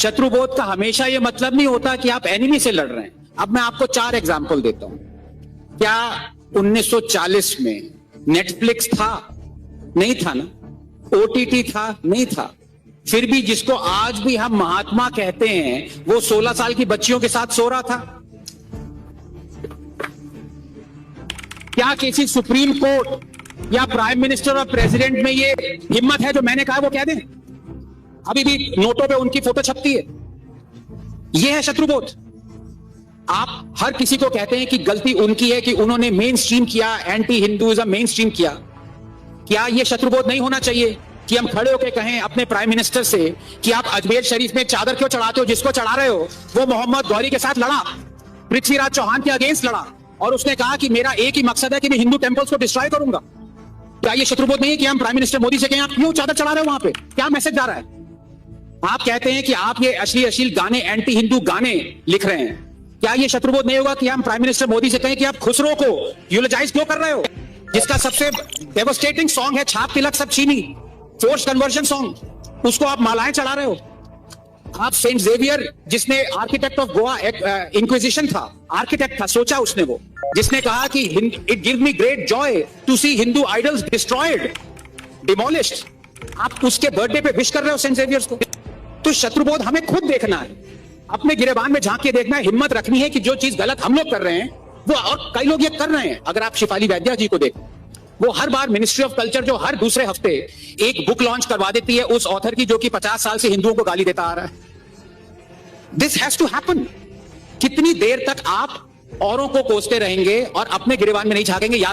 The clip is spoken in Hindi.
शत्रुबोध का हमेशा यह मतलब नहीं होता कि आप एनिमी से लड़ रहे हैं। अब मैं आपको 4 एग्जाम्पल देता हूं। क्या 1940 में नेटफ्लिक्स था? नहीं था ना। ओटीटी था? नहीं था। फिर भी जिसको आज भी हम महात्मा कहते हैं वो 16 साल की बच्चियों के साथ सो रहा था। क्या किसी सुप्रीम कोर्ट या प्राइम मिनिस्टर और प्रेसिडेंट में ये हिम्मत है जो मैंने कहा वो कह दें? अभी भी नोटों पे उनकी फोटो छपती है। ये है शत्रुबोध। आप हर किसी को कहते हैं कि गलती उनकी है कि उन्होंने मेन स्ट्रीम किया, एंटी हिंदुइज्म मेन स्ट्रीम किया। क्या यह शत्रुबोध नहीं होना चाहिए कि हम खड़े होकर कहें अपने प्राइम मिनिस्टर से कि आप अजमेर शरीफ में चादर क्यों चढ़ाते हो? जिसको चढ़ा रहे हो वो मोहम्मद गौरी के साथ लड़ा, पृथ्वीराज चौहान के अगेंस्ट लड़ा और उसने कहा कि मेरा एक ही मकसद है कि मैं हिंदू टेंपल्स को डिस्ट्रॉय करूंगा। क्या यह शत्रुबोध नहीं है कि हम प्राइम मिनिस्टर मोदी से कहें आप क्यों चादर चढ़ा रहे हो? वहां पे क्या मैसेज जा रहा है? आप कहते हैं कि आप ये अश्लील गाने, एंटी हिंदू गाने लिख रहे हैं। क्या यह शत्रुबोध नहीं होगा कि हम प्राइम मिनिस्टर मोदी से कहें कि आप खुसरो को यूलोजाइज क्यों कर रहे हो, जिसका सबसे डेवास्टेटिंग सॉन्ग है छाप तिलक सब चीनी, फोर्स कन्वर्जन सॉन्ग, उसको आप मालाएं चढ़ा रहे हो। आप सेंट जेवियर, जिसने आर्किटेक्ट ऑफ गोवा इंक्विजिशन था, आर्किटेक्ट था, सोचा उसने वो, जिसने कहा कि it give me great joy to see Hindu idols destroyed, demolished, आप उसके बर्थडे पे विश कर रहे हो सेंट जेवियर्स को। तो शत्रुबोध हमें खुद देखना है, अपने गिरेबान में झांक के देखना है, हिम्मत रखनी है कि जो चीज गलत हम लोग कर रहे हैं वो और कई लोग ये कर रहे हैं। अगर आप शिफाली वैद्या जी को देखो, वो हर बार मिनिस्ट्री ऑफ कल्चर जो हर दूसरे हफ्ते एक बुक लॉन्च करवा देती है उस ऑथर की जो कि 50 साल से हिंदुओं को गाली देता आ रहा है। This has to happen. कितनी देर तक आप औरों को कोसते रहेंगे और अपने गिरेबान में नहीं झांकेंगे?